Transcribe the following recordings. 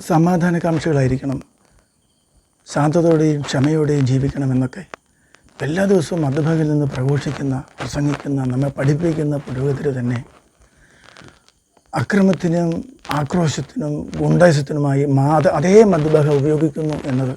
സമാധാനകാംക്ഷികളായിരിക്കണം, ശാന്തതയോടെയും ക്ഷമയോടെയും ജീവിക്കണമെന്നൊക്കെ എല്ലാ ദിവസവും മധ്യഭാഗിൽ നിന്ന് പ്രഘോഷിക്കുന്ന, പ്രസംഗിക്കുന്ന, നമ്മെ പഠിപ്പിക്കുന്ന പുരോഹിതർ തന്നെ അക്രമത്തിനും ആക്രോശത്തിനും ഗുണ്ടായുസത്തിനുമായി അതേ മധ്യഭാഗ ഉപയോഗിക്കുന്നു എന്നത്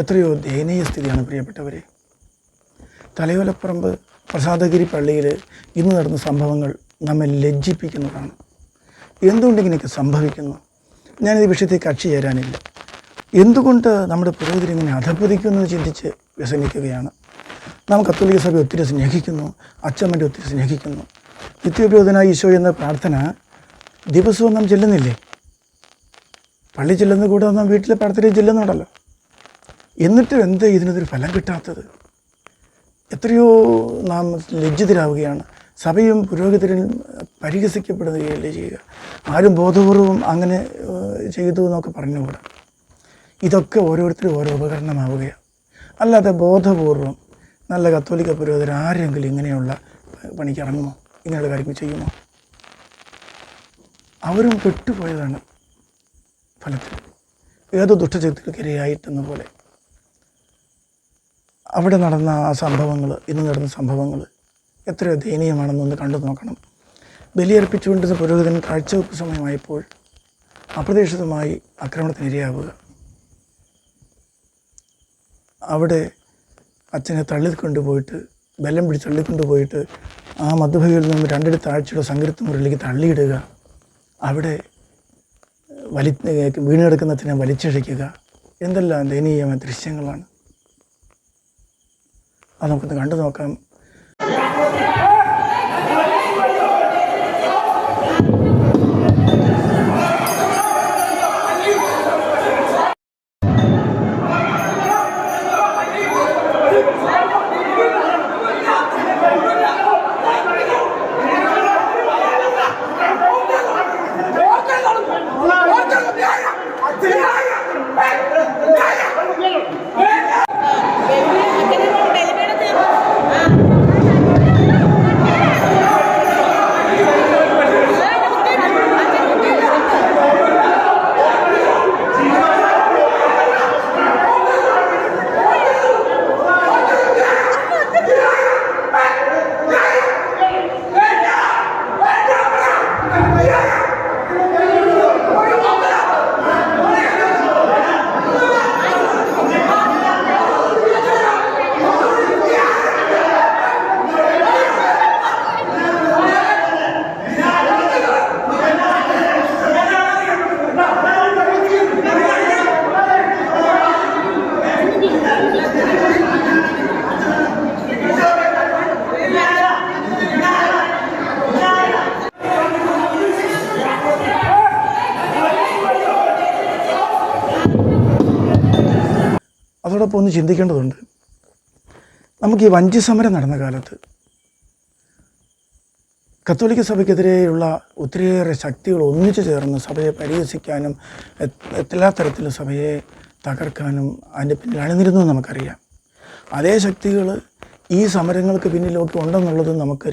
എത്രയോ ദയനീയ സ്ഥിതിയാണ് പ്രിയപ്പെട്ടവരെ. തലയോലപ്പറമ്പ് പ്രസാദഗിരി പള്ളിയിൽ ഇന്ന് നടന്ന സംഭവങ്ങൾ നമ്മെ ലജ്ജിപ്പിക്കുന്നതാണ്. എന്തുകൊണ്ട് ഇങ്ങനെയൊക്കെ സംഭവിക്കുന്നു? ഞാനിത് വിഷയത്തിൽ കക്ഷി ചേരാനില്ല. എന്തുകൊണ്ട് നമ്മുടെ പുരോഹിതരിങ്ങനെ അധപ്പതിക്കുന്നത് ചിന്തിച്ച് വ്യസനിക്കുകയാണ്. നാം കത്തോലിക്ക സഭ ഒത്തിരി സ്നേഹിക്കുന്നു, അച്ചമ്മൻ്റെ ഒത്തിരി സ്നേഹിക്കുന്നു. നിത്യോപയോധനായ ഈശോ എന്ന പ്രാർത്ഥന ദിവസവും നാം ചെല്ലുന്നില്ലേ? പള്ളി ചെല്ലുന്ന കൂടെ നാം വീട്ടിലെ പ്രാർത്ഥനയിൽ ചെല്ലുന്നുണ്ടല്ലോ. എന്നിട്ടും എന്താ ഇതിനൊരു ഫലം കിട്ടാത്തത്? എത്രയോ നാം ലജ്ജിതരാവുകയാണ്. സഭയും പുരോഹിതരും പരിഹസിക്കപ്പെടുകയല്ലേ ചെയ്യുക. ആരും ബോധപൂർവം അങ്ങനെ ചെയ്തു എന്നൊക്കെ പറഞ്ഞുകൂടാ. ഇതൊക്കെ ഓരോരുത്തരും ഓരോ ഉപകരണമാവുകയാണ്. അല്ലാതെ ബോധപൂർവം നല്ല കത്തോലിക്ക പുരോഹിതർ ആരെങ്കിലും ഇങ്ങനെയുള്ള പണിക്ക് ഇറങ്ങുമോ? ഇങ്ങനെയുള്ള കാര്യങ്ങൾ ചെയ്യുമോ? അവരും പെട്ടുപോയതാണ് ഫലത്തിൽ. ഏതോ ദുഷ്ടശക്തികൾക്കിരയായിട്ടെന്ന പോലെ അവിടെ നടന്ന ആ സംഭവങ്ങൾ, ഇന്ന് നടന്ന സംഭവങ്ങൾ എത്രയോ ദയനീയമാണെന്നൊന്ന് കണ്ടു നോക്കണം. ബലിയർപ്പിച്ചുകൊണ്ടിരുന്ന പുരോഹിതൻ കാഴ്ചവെപ്പ് സമയമായപ്പോൾ അപ്രതീക്ഷിതമായി ആക്രമണത്തിനിരയാവുക. അവിടെ അച്ഛനെ തള്ളിക്കൊണ്ടുപോയിട്ട്, ബലം പിടിച്ച് തള്ളിക്കൊണ്ടുപോയിട്ട് ആ മധ്യഭാഗിയിൽ നിന്ന് 2 അടി താഴ്ചയുടെ സങ്കീർത്ത മുറിയിലേക്ക് തള്ളിയിടുക. അവിടെ വീണെടുക്കുന്നതിനെ വലിച്ചഴിക്കുക. എന്തെല്ലാം ദയനീയമായ ദൃശ്യങ്ങളാണ്. അത് നമുക്കൊന്ന് കണ്ടു നോക്കാം. അതോടൊപ്പം ഒന്ന് ചിന്തിക്കേണ്ടതുണ്ട്. നമുക്ക് ഈ വഞ്ചി സമരം നടന്ന കാലത്ത് കത്തോലിക്ക സഭയ്ക്കെതിരെയുള്ള ഒത്തിരിയേറെ ശക്തികൾ ഒന്നിച്ചു ചേർന്ന് സഭയെ പരിഹസിക്കാനും എല്ലാ തരത്തിലും സഭയെ തകർക്കാനും അതിൻ്റെ പിന്നിൽ അണിനിരുന്നു നമുക്കറിയാം. അതേ ശക്തികൾ ഈ സമരങ്ങൾക്ക് പിന്നിലൊക്കെ ഉണ്ടെന്നുള്ളത് നമുക്ക്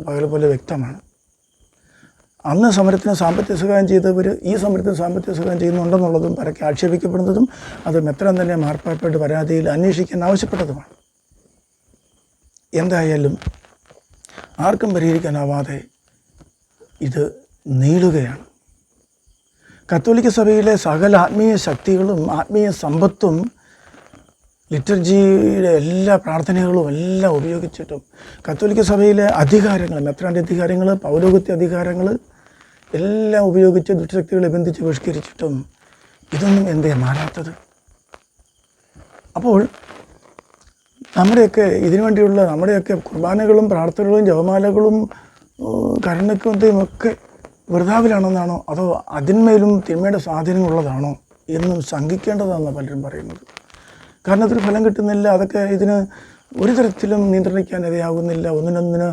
പകൽ പോലെ വ്യക്തമാണ്. അന്ന് സമരത്തിന് സാമ്പത്തിക സഹായം ചെയ്തവർ ഈ സമരത്തിന് സാമ്പത്തിക സഹായം ചെയ്യുന്നുണ്ടെന്നുള്ളതും പരക്കെ ആക്ഷേപിക്കപ്പെടുന്നതും അത് മെത്രാൻ തന്നെ മാർപ്പാപ്പയുടെ പരാതിയിൽ അന്വേഷിക്കാൻ ആവശ്യപ്പെട്ടതുമാണ്. എന്തായാലും ആർക്കും പരിഹരിക്കാനാവാതെ ഇത് നീളുകയാണ്. കത്തോലിക്ക സഭയിലെ സകല ആത്മീയ ശക്തികളും ആത്മീയ സമ്പത്തും ലിറ്റർജിയുടെ എല്ലാ പ്രാർത്ഥനകളും എല്ലാം ഉപയോഗിച്ചിട്ടും കത്തോലിക്ക സഭയിലെ അധികാരങ്ങൾ, മെത്രാൻ്റെ അധികാരങ്ങൾ, പൗരോഹിത്യ അധികാരങ്ങൾ എല്ലാം ഉപയോഗിച്ച് ദുഷ്ടശക്തികളെ ബന്ധിച്ച് ബഹിഷ്കരിച്ചിട്ടും ഇതൊന്നും എന്തേ മാറാത്തത്? അപ്പോൾ നമ്മുടെയൊക്കെ കുർബാനകളും പ്രാർത്ഥനകളും ജപമാലകളും കരുണയ്ക്കും ഒക്കെ വൃഥാവിലാണെന്നാണോ അതോ അതിന്മേലും തിന്മയുടെ സ്വാധീനമുള്ളതാണോ എന്നും ശങ്കിക്കേണ്ടതാണെന്ന് പലരും പറയുന്നത്. കാരണം അതിന് ഫലം കിട്ടുന്നില്ല. അതൊക്കെ ഇതിന് ഒരു തരത്തിലും നിയന്ത്രിക്കാൻ ഇടയാകുന്നില്ല. ഒന്നിനൊന്നിന്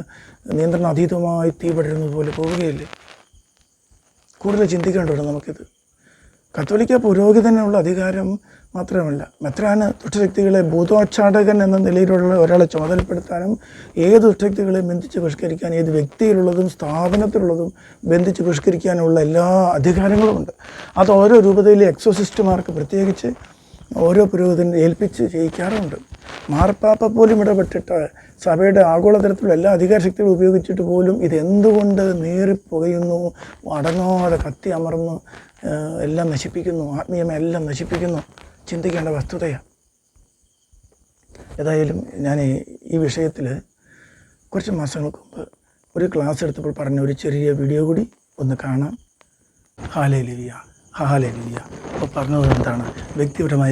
നിയന്ത്രണ അതീതമായി തീ പടരുന്നത് പോലെ പോവുകയില്ലേ? കൂടുതൽ ചിന്തിക്കേണ്ടതുണ്ട് നമുക്കിത്. കത്തോലിക്ക പുരോഹിതനുള്ള അധികാരം മാത്രമല്ല, മെത്രാന് ദുഷ്ടശക്തികളെ ഭൂതോച്ചാടകൻ എന്ന നിലയിലുള്ള ഒരാളെ ചുമതലപ്പെടുത്താനും ഏത് ദുഷ്ടശക്തികളെയും ബന്ധിച്ച് ബഹിഷ്കരിക്കാൻ, ഏത് വ്യക്തിയിലുള്ളതും സ്ഥാപനത്തിലുള്ളതും ബന്ധിച്ച് ബഹിഷ്കരിക്കാനുള്ള എല്ലാ അധികാരങ്ങളുമുണ്ട്. അത് ഓരോ രൂപതയിലെ എക്സോസിസ്റ്റുമാർക്ക് പ്രത്യേകിച്ച് ഓരോ പുരോഹിതനെ ഏൽപ്പിച്ച് ചെയ്യിക്കാറുണ്ട്. മാർപ്പാപ്പ പോലും ഇടപെട്ടിട്ട് സഭയുടെ ആഗോളതലത്തിലുള്ള എല്ലാ അധികാരശക്തികളും ഉപയോഗിച്ചിട്ട് പോലും ഇതെന്തുകൊണ്ട് നീറിപ്പുകയുന്നു, അടങ്ങാതെ കത്തി അമർന്ന് എല്ലാം നശിപ്പിക്കുന്നു, ആത്മീയമെല്ലാം നശിപ്പിക്കുന്നു, ചിന്തിക്കേണ്ട വസ്തുതയാണ്. ഏതായാലും ഞാൻ ഈ വിഷയത്തിൽ കുറച്ച് മാസങ്ങൾക്ക് മുമ്പ് ഒരു ക്ലാസ് എടുത്തപ്പോൾ പറഞ്ഞ ഒരു ചെറിയ വീഡിയോ കൂടി ഒന്ന് കാണാം. Hallelujah hallelujah. അപ്പോൾ പറഞ്ഞത് എന്താണ്? വ്യക്തിപരമായ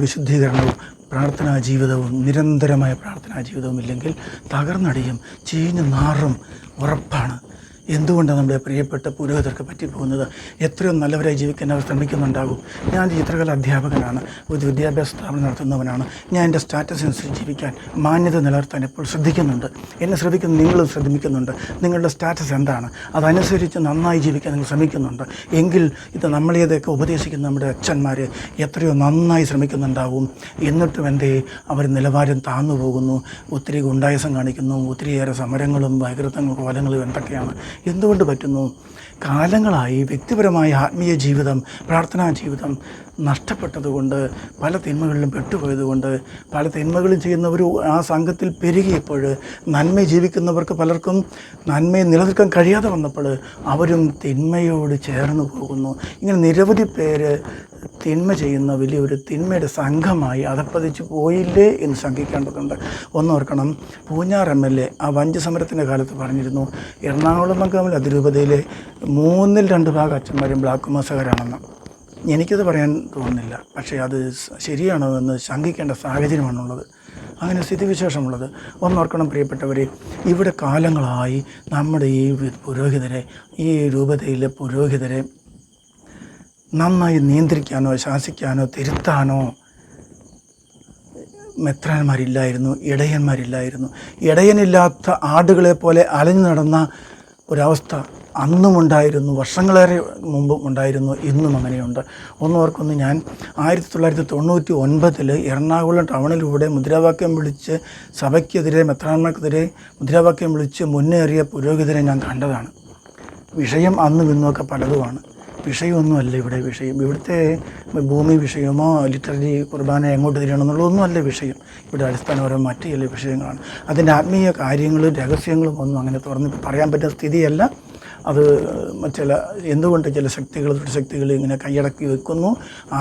വിശുദ്ധീകരണവും പ്രാർത്ഥനാ ജീവിതവും, നിരന്തരമായ പ്രാർത്ഥനാ ജീവിതവും ഇല്ലെങ്കിൽ തകർന്നടിയും, ചീഞ്ഞു നാറും, ഉറപ്പാണ്. എന്തുകൊണ്ടാണ് നമ്മുടെ പ്രിയപ്പെട്ട പുരോഹിതർക്ക് പറ്റിപ്പോകുന്നത്? എത്രയോ നല്ലവരായി ജീവിക്കാൻ അവർ ശ്രമിക്കുന്നുണ്ടാകും. ഞാൻ ചിത്രകല അധ്യാപകനാണ്, ഒരു വിദ്യാഭ്യാസ സ്ഥാപനം നടത്തുന്നവനാണ്. ഞാൻ എൻ്റെ സ്റ്റാറ്റസ് അനുസരിച്ച് ജീവിക്കാൻ, മാന്യത നിലനിർത്താൻ എപ്പോൾ ശ്രദ്ധിക്കുന്നുണ്ട്. എന്നെ ശ്രദ്ധിക്കുന്ന നിങ്ങളും ശ്രമിക്കുന്നുണ്ട്. നിങ്ങളുടെ സ്റ്റാറ്റസ് എന്താണ്? അതനുസരിച്ച് നന്നായി ജീവിക്കാൻ നിങ്ങൾ ശ്രമിക്കുന്നുണ്ട് എങ്കിൽ ഇത് നമ്മളേതൊക്കെ ഉപദേശിക്കുന്ന നമ്മുടെ അച്ഛന്മാർ എത്രയോ നന്നായി ശ്രമിക്കുന്നുണ്ടാവും. എന്നിട്ടും എന്തേ അവർ നിലവാരം താന്നു പോകുന്നു, ഒത്തിരി ഗുണ്ടായസം കാണിക്കുന്നു, ഒത്തിരിയേറെ സമരങ്ങളും വൈകൃതങ്ങളും കോലങ്ങളും എന്തൊക്കെയാണ്. എന്തുകൊണ്ട് പറ്റുന്നു? കാലങ്ങളായി വ്യക്തിപരമായ ആത്മീയ ജീവിതം, പ്രാർത്ഥനാ ജീവിതം നഷ്ടപ്പെട്ടതുകൊണ്ട്, പല തിന്മകളിലും പെട്ടുപോയതുകൊണ്ട്, പല തിന്മകളും ചെയ്യുന്നവർ ആ സംഘത്തിൽ പെരുകിയപ്പോൾ, നന്മ ജീവിക്കുന്നവർക്ക് പലർക്കും നന്മയെ നിലനിൽക്കാൻ കഴിയാതെ വന്നപ്പോൾ അവരും തിന്മയോട് ചേർന്ന് പോകുന്നു. ഇങ്ങനെ നിരവധി പേര് തിന്മ ചെയ്യുന്ന വലിയൊരു തിന്മയുടെ സംഘമായി അധപ്പതിച്ച് പോയില്ലേ എന്ന് ശങ്കിക്കേണ്ടതുണ്ട്. ഒന്നോർക്കണം, പൂഞ്ഞാർ MLA ആ വഞ്ചി സമരത്തിൻ്റെ കാലത്ത് പറഞ്ഞിരുന്നു, എറണാകുളം മംഗലം അതിരൂപതയിലെ 2/3 അച്ഛന്മാരും ബ്ലാക്ക് മാസകരാണെന്ന്. എനിക്കത് പറയാൻ തോന്നുന്നില്ല, പക്ഷേ അത് ശരിയാണോ എന്ന് ശങ്കിക്കേണ്ട സാഹചര്യമാണുള്ളത്, അങ്ങനെ സ്ഥിതിവിശേഷമുള്ളത്. ഒന്നോർക്കണം പ്രിയപ്പെട്ടവരെ, ഇവിടെ കാലങ്ങളായി നമ്മുടെ ഈ പുരോഹിതരെ, ഈ രൂപതയിലെ പുരോഹിതരെ നന്നായി നിയന്ത്രിക്കാനോ ശാസിക്കാനോ തിരുത്താനോ മെത്രാന്മാരില്ലായിരുന്നു, ഇടയന്മാരില്ലായിരുന്നു. ഇടയനില്ലാത്ത ആടുകളെ പോലെ അലഞ്ഞു നടന്ന ഒരവസ്ഥ അന്നുമുണ്ടായിരുന്നു, വർഷങ്ങളേറെ മുമ്പും ഉണ്ടായിരുന്നു, ഇന്നും അങ്ങനെയുണ്ട്. ഒന്നോർക്കൊന്ന്, ഞാൻ 1999 എറണാകുളം ടൗണിലൂടെ മുദ്രാവാക്യം വിളിച്ച് സഭയ്ക്കെതിരെ, മെത്രാന്മാർക്കെതിരെ മുദ്രാവാക്യം വിളിച്ച് മുന്നേറിയ പുരോഹിതരെ ഞാൻ കണ്ടതാണ്. വിഷയം അന്നും ഇന്നുമൊക്കെ പലതുമാണ്. വിഷയമൊന്നുമല്ല ഇവിടെ വിഷയം. ഇവിടുത്തെ ഭൂമി വിഷയമോ ലിറ്റററി കുർബാന എങ്ങോട്ട് തിരിയണമെന്നുള്ളതൊന്നുമല്ല വിഷയം. ഇവിടെ അടിസ്ഥാനപരമായ മറ്റ് ചില വിഷയങ്ങളാണ്. അതിൻ്റെ ആത്മീയ കാര്യങ്ങളും രഹസ്യങ്ങളും ഒന്നും അങ്ങനെ തുറന്ന് പറയാൻ പറ്റുന്ന സ്ഥിതിയല്ല. അത് ചില എന്തുകൊണ്ട് ചില ശക്തികൾ ഇങ്ങനെ കൈയടക്കി വെക്കുന്നു,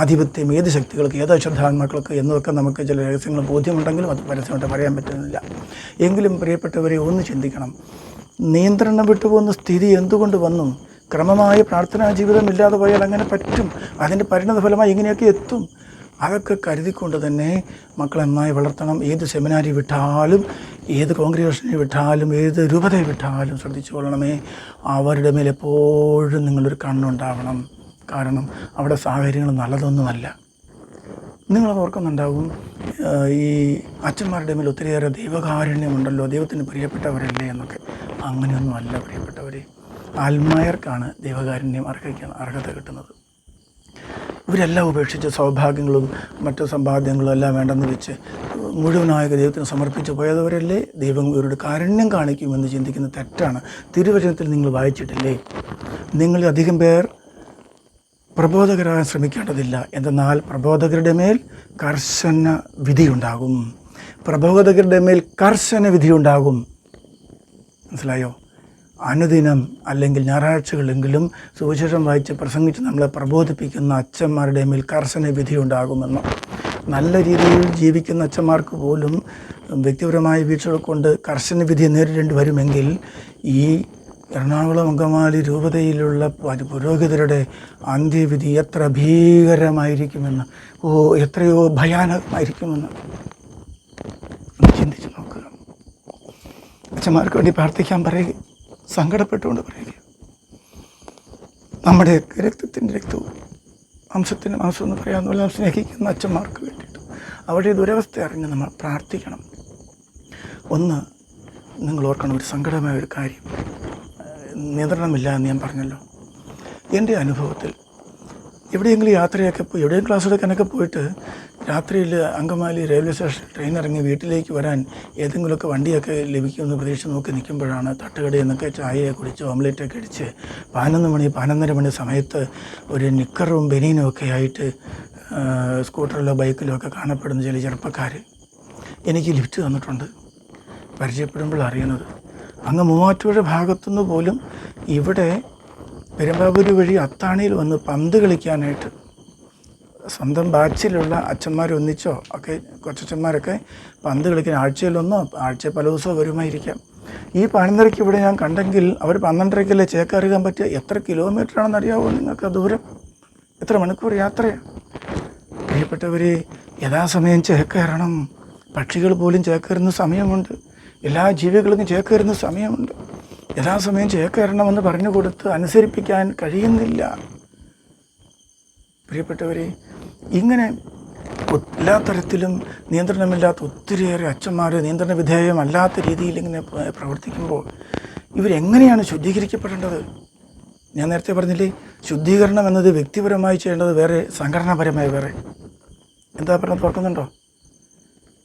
ആധിപത്യം ഏത് ശക്തികൾക്ക്, ഏത് അശുദ്ധാത്മാക്കൾക്ക് എന്നൊക്കെ നമുക്ക് ചില രഹസ്യങ്ങൾ ബോധ്യമുണ്ടെങ്കിലും അത് പരസ്യമായിട്ട് പറയാൻ പറ്റുന്നില്ല. എങ്കിലും പ്രിയപ്പെട്ടവരെ ഒന്ന് ചിന്തിക്കണം, നിയന്ത്രണം വിട്ടുപോകുന്ന സ്ഥിതി എന്തുകൊണ്ട് വന്നു? ക്രമമായ പ്രാർത്ഥനാ ജീവിതം ഇല്ലാതെ പോയാൽ അങ്ങനെ പറ്റും. അതിൻ്റെ പരിണത ഫലമായി ഇങ്ങനെയൊക്കെ എത്തും. അതൊക്കെ കരുതിക്കൊണ്ട് തന്നെ മക്കളെ നന്നായി വളർത്തണം. ഏത് സെമിനാരി വിട്ടാലും, ഏത് കോൺഗ്രിഗേഷനെ വിട്ടാലും, ഏത് രൂപതയെ വിട്ടാലും ശ്രദ്ധിച്ചു കൊള്ളണമേ. അവരുടെ മേൽ എപ്പോഴും നിങ്ങളൊരു കണ്ണുണ്ടാവണം. കാരണം അവിടെ സാഹചര്യങ്ങൾ നല്ലതൊന്നുമല്ല. നിങ്ങളത് ഓർക്കുന്നുണ്ടാവും, ഈ അച്ഛന്മാരുടെ മേൽ ഒത്തിരിയേറെ ദൈവകാരുണ്യമുണ്ടല്ലോ, ദൈവത്തിന് പ്രിയപ്പെട്ടവരല്ലേ എന്നൊക്കെ. അങ്ങനെയൊന്നും അല്ല പ്രിയപ്പെട്ടവരെ. ആത്മായർക്കാണ് ദൈവകാരുണ്യം അർഹത കിട്ടുന്നത്. ഇവരെല്ലാം ഉപേക്ഷിച്ച് സൗഭാഗ്യങ്ങളും മറ്റു സമ്പാദ്യങ്ങളും എല്ലാം വേണ്ടെന്ന് വെച്ച് മുഴുവനായ ദൈവത്തിന് സമർപ്പിച്ച് പോയവരല്ലേ ദൈവം ഇവരുടെ കാരുണ്യം കാണിക്കുമെന്ന് ചിന്തിക്കുന്നത് തെറ്റാണ്. തിരുവചനത്തിൽ നിങ്ങൾ വായിച്ചിട്ടില്ലേ? നിങ്ങളിൽ അധികം പേർ പ്രബോധകരാകാൻ ശ്രമിക്കേണ്ടതില്ല, എന്തെന്നാൽ പ്രബോധകരുടെ മേൽ കർശന വിധിയുണ്ടാകും. പ്രബോധകരുടെ മേൽ കർശന വിധിയുണ്ടാകും. മനസ്സിലായോ? അനുദിനം അല്ലെങ്കിൽ ഞായറാഴ്ചകളെങ്കിലും സുവിശേഷം വായിച്ച് പ്രസംഗിച്ച് നമ്മളെ പ്രബോധിപ്പിക്കുന്ന അച്ഛന്മാരുടെ മേൽ കർശന വിധി ഉണ്ടാകുമെന്ന്. നല്ല രീതിയിൽ ജീവിക്കുന്ന അച്ഛന്മാർക്ക് പോലും വ്യക്തിപരമായ വീഴ്ചകൾ കൊണ്ട് കർശന വിധി നേരിടേണ്ടി വരുമെങ്കിൽ ഈ എറണാകുളം അങ്കമാലി രൂപതയിലുള്ള പുരോഹിതരുടെ അന്ത്യവിധി എത്ര ഭീകരമായിരിക്കുമെന്ന്, എത്രയോ ഭയാനകമായിരിക്കുമെന്ന് ചിന്തിച്ച് നോക്കുക. അച്ഛന്മാർക്ക് വേണ്ടി പ്രാർത്ഥിക്കാൻ പറയുക, സങ്കടപ്പെട്ടുകൊണ്ട് പറയുക. നമ്മുടെ രക്തത്തിൻ്റെ രക്തവും മാംസത്തിൻ്റെ മാംസം എന്ന് പറയാവുന്ന പോലെ സ്നേഹിക്കുന്ന അച്ഛന്മാർക്ക് വേണ്ടിയിട്ട് അവരുടെ ദുരവസ്ഥ അറിഞ്ഞ് നമ്മൾ പ്രാർത്ഥിക്കണം. ഒന്ന് നിങ്ങൾ ഓർക്കണം, ഒരു സങ്കടമായ ഒരു കാര്യം, നിയന്ത്രണമില്ല എന്ന് ഞാൻ പറഞ്ഞല്ലോ. എൻ്റെ അനുഭവത്തിൽ എവിടെയെങ്കിലും യാത്രയൊക്കെ പോയി എവിടെയെങ്കിലും ക്ലാസ് എടുക്കാനൊക്കെ പോയിട്ട് രാത്രിയിൽ അങ്കമാലി റെയിൽവേ സ്റ്റേഷൻ ട്രെയിൻ ഇറങ്ങി വീട്ടിലേക്ക് വരാൻ ഏതെങ്കിലുമൊക്കെ വണ്ടിയൊക്കെ ലഭിക്കുമെന്ന് പ്രതീക്ഷ നോക്കി നിൽക്കുമ്പോഴാണ് തട്ടുകടയിൽ നിന്നൊക്കെ ചായയെ കുടിച്ച് ഓംലേറ്റൊക്കെ അടിച്ച് 11 മണി സമയത്ത് ഒരു നിക്കറും ബനിയനും ഒക്കെ ആയിട്ട് സ്കൂട്ടറിലോ ബൈക്കിലോ ഒക്കെ കാണപ്പെടുന്ന ചില ചെറുപ്പക്കാർ എനിക്ക് ലിഫ്റ്റ് തന്നിട്ടുണ്ട്. പരിചയപ്പെടുമ്പോൾ അറിയുന്നത് അങ്ങ് മൂവാറ്റുപുഴ ഭാഗത്തുനിന്ന് പോലും ഇവിടെ പെരുമ്പാവൂർ വഴി അത്താണിയിൽ വന്ന് പന്ത് കളിക്കാനായിട്ട് സ്വന്തം ബാച്ചിലുള്ള അച്ഛന്മാരൊന്നിച്ചോ ഒക്കെ കൊച്ചന്മാരൊക്കെ പന്ത് കളിക്കാൻ ആഴ്ചയിലൊന്നോ ആഴ്ച പല ദിവസമോ വരുമായിരിക്കാം. ഈ 11:30 ഇവിടെ ഞാൻ കണ്ടെങ്കിൽ അവർ 12:30 ചേക്കറിയാൻ പറ്റിയ എത്ര കിലോമീറ്ററാണെന്ന് അറിയാമോ നിങ്ങൾക്ക്? ദൂരം എത്ര മണിക്കൂർ യാത്രയാണ്? പ്രിയപ്പെട്ടവർ, യഥാസമയം ചേക്കേറണം. പക്ഷികൾ പോലും ചേക്കേറുന്ന സമയമുണ്ട്. എല്ലാ ജീവികൾക്കും ചേക്കേറുന്ന സമയമുണ്ട്. യഥാസമയം ചേക്കേറണമെന്ന് പറഞ്ഞു കൊടുത്ത് അനുസരിപ്പിക്കാൻ കഴിയുന്നില്ല. പ്രിയപ്പെട്ടവരെ, ഇങ്ങനെ എല്ലാ തരത്തിലും നിയന്ത്രണമില്ലാത്ത ഒത്തിരിയേറെ അച്ഛന്മാർ നിയന്ത്രണ വിധേയമല്ലാത്ത രീതിയിൽ ഇങ്ങനെ പ്രവർത്തിക്കുമ്പോൾ ഇവരെങ്ങനെയാണ് ശുദ്ധീകരിക്കപ്പെടേണ്ടത്? ഞാൻ നേരത്തെ പറഞ്ഞില്ലേ, ശുദ്ധീകരണം എന്നത് വ്യക്തിപരമായി ചെയ്യേണ്ടത് വേറെ, സംഘടനാപരമായി വേറെ. എന്താ പറഞ്ഞത് ഓർക്കുന്നുണ്ടോ?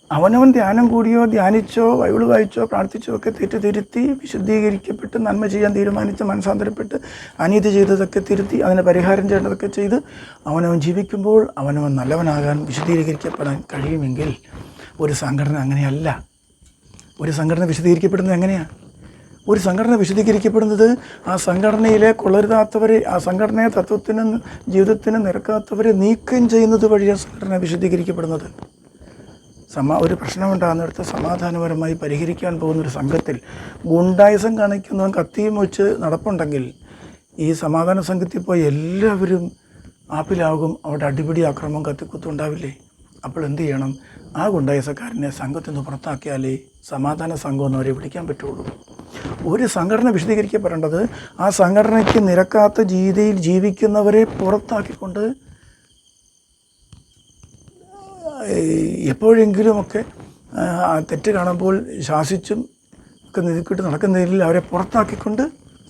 അവനവൻ ധ്യാനം കൂടിയോ ധ്യാനിച്ചോ ബൈബിൾ വായിച്ചോ പ്രാർത്ഥിച്ചോ ഒക്കെ തെറ്റ് തിരുത്തി വിശുദ്ധീകരിക്കപ്പെട്ട് നന്മ ചെയ്യാൻ തീരുമാനിച്ച് മനസ്സാന്തരപ്പെട്ട് അനീതി ചെയ്തതൊക്കെ തിരുത്തി അതിന് പരിഹാരം ചെയ്യേണ്ടതൊക്കെ ചെയ്ത് അവനവൻ ജീവിക്കുമ്പോൾ അവനവൻ നല്ലവനാകാൻ വിശുദ്ധീകരിക്കപ്പെടാൻ കഴിയുമെങ്കിൽ ഒരു സംഘടന അങ്ങനെയല്ല. ഒരു സംഘടന വിശദീകരിക്കപ്പെടുന്നത് എങ്ങനെയാണ്? ഒരു സംഘടന വിശദീകരിക്കപ്പെടുന്നത് ആ സംഘടനയിലെ കൊള്ളരുതാത്തവരെ, ആ സംഘടനയെ തത്വത്തിനും ജീവിതത്തിനും നിരക്കാത്തവരെ നീക്കം ചെയ്യുന്നത് വഴിയാണ് സംഘടന വിശദീകരിക്കപ്പെടുന്നത്. ഒരു പ്രശ്നമുണ്ടാകുന്നിടത്ത് സമാധാനപരമായി പരിഹരിക്കാൻ പോകുന്നൊരു സംഘത്തിൽ ഗുണ്ടായിസം കാണിക്കുന്നവൻ കത്തിയും വെച്ച് നടപ്പുണ്ടെങ്കിൽ ഈ സമാധാന സംഘത്തിൽ പോയി എല്ലാവരും ആപ്പിലാകും. അവിടെ അടിപിടി ആക്രമം കത്തിക്കുത്തും ഉണ്ടാവില്ലേ? അപ്പോൾ എന്ത് ചെയ്യണം? ആ ഗുണ്ടായിസക്കാരനെ സംഘത്തിൽ നിന്ന് പുറത്താക്കിയാലേ സമാധാന സംഘം എന്ന് അവരെ വിളിക്കാൻ പറ്റുള്ളൂ. ഒരു സംഘടന വിശദീകരിക്കപ്പെടേണ്ടത് ആ സംഘടനയ്ക്ക് നിരക്കാത്ത രീതിയിൽ ജീവിക്കുന്നവരെ പുറത്താക്കിക്കൊണ്ട് എപ്പോഴെങ്കിലുമൊക്കെ തെറ്റ് കാണുമ്പോൾ ശാസിച്ചും ഒക്കെ നിൽക്കിട്ട് നടക്കുന്നതിൽ അവരെ പുറത്താക്കിക്കൊണ്ട്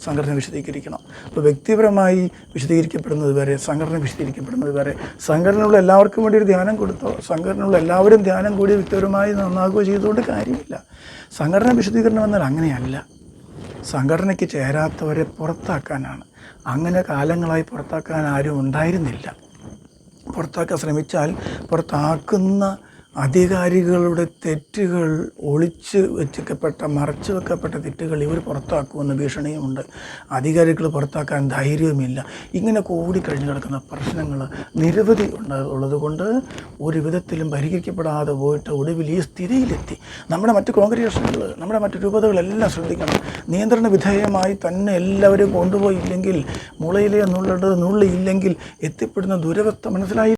സംഘടന വിശദീകരിക്കണം. അപ്പോൾ വ്യക്തിപരമായി വിശദീകരിക്കപ്പെടുന്നത് വരെ, സംഘടന വിശദീകരിക്കപ്പെടുന്നത് വരെ. സംഘടനയുള്ള എല്ലാവർക്കും വേണ്ടി ഒരു ധ്യാനം കൊടുത്തോ, സംഘടനയുള്ള എല്ലാവരും ധ്യാനം കൂടി വ്യക്തിപരമായി നന്നാകുകയോ ചെയ്തുകൊണ്ട് കാര്യമില്ല. സംഘടന വിശദീകരണം എന്നാൽ അങ്ങനെയല്ല. സംഘടനയ്ക്ക് ചേരാത്തവരെ പുറത്താക്കാനാണ്. അങ്ങനെ കാലങ്ങളായി പുറത്താക്കാൻ ആരും ഉണ്ടായിരുന്നില്ല. പുറത്താക്കാൻ ശ്രമിച്ചാൽ പുറത്താക്കുന്ന അധികാരികളുടെ തെറ്റുകൾ, ഒളിച്ച് വെച്ചിക്കപ്പെട്ട മറച്ചു വെക്കപ്പെട്ട തെറ്റുകൾ ഇവർ പുറത്താക്കുമെന്ന ഭീഷണിയുമുണ്ട്. അധികാരികൾ പുറത്താക്കാൻ ധൈര്യവുമില്ല. ഇങ്ങനെ കൂടിക്കഴിഞ്ഞ് കിടക്കുന്ന പ്രശ്നങ്ങൾ നിരവധി ഉള്ളതുകൊണ്ട് ഒരു വിധത്തിലും പരിഹരിക്കപ്പെടാതെ പോയിട്ട് ഒടുവിൽ ഈ സ്ഥിതിയിലെത്തി. നമ്മുടെ മറ്റ് കോൺഗ്രിഗേഷനുകൾ, നമ്മുടെ മറ്റ് രൂപതകളെല്ലാം ശ്രദ്ധിക്കണം. നിയന്ത്രണ വിധേയമായി തന്നെ എല്ലാവരും കൊണ്ടുപോയില്ലെങ്കിൽ, മുളയിലെ നുള്ളിയില്ലെങ്കിൽ എത്തിപ്പെടുന്ന ദുരവസ്ഥ മനസ്സിലായി.